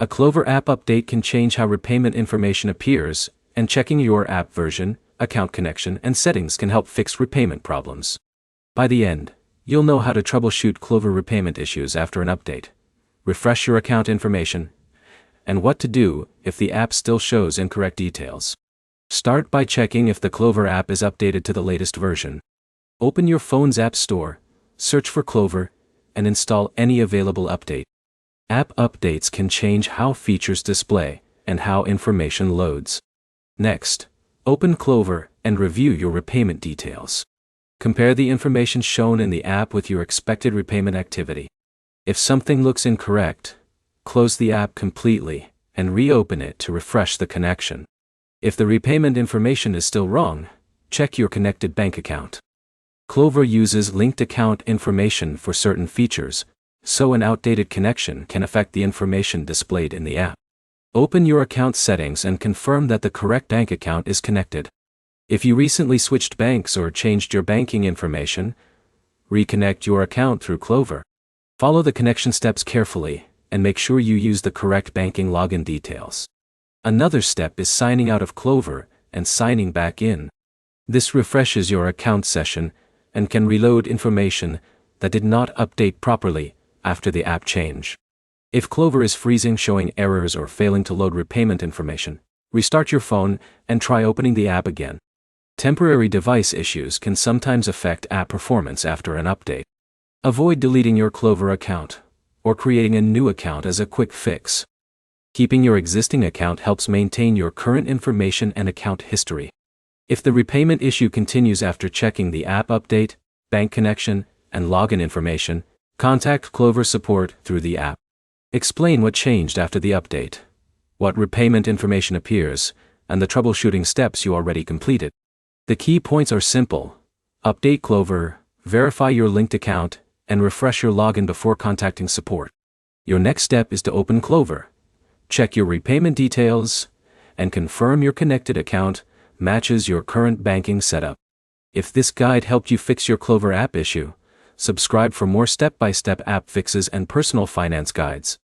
A Klover app update can change how repayment information appears, and checking your app version, account connection, and settings can help fix repayment problems. By the end, you'll know how to troubleshoot Klover repayment issues after an update, refresh your account information, and what to do if the app still shows incorrect details. Start by checking if the Klover app is updated to the latest version. Open your phone's app store, search for Klover, and install any available update. App updates can change how features display and how information loads. Next, open Klover and review your repayment details. Compare the information shown in the app with your expected repayment activity. If something looks incorrect, close the app completely and reopen it to refresh the connection. If the repayment information is still wrong, check your connected bank account. Klover uses linked account information for certain features, so an outdated connection can affect the information displayed in the app. Open your account settings and confirm that the correct bank account is connected. If you recently switched banks or changed your banking information, reconnect your account through Klover. Follow the connection steps carefully and make sure you use the correct banking login details. Another step is signing out of Klover and signing back in. This refreshes your account session and can reload information that did not update properly after the app change. If Klover is freezing, showing errors, or failing to load repayment information, restart your phone and try opening the app again. Temporary device issues can sometimes affect app performance after an update. Avoid deleting your Klover account or creating a new account as a quick fix. Keeping your existing account helps maintain your current information and account history. If the repayment issue continues after checking the app update, bank connection, and login information, contact Klover support through the app. Explain what changed after the update, what repayment information appears, and the troubleshooting steps you already completed. The key points are simple: update Klover, verify your linked account, and refresh your login before contacting support. Your next step is to open Klover, check your repayment details, and confirm your connected account matches your current banking setup. If this guide helped you fix your Klover app issue, subscribe for more step-by-step app fixes and personal finance guides.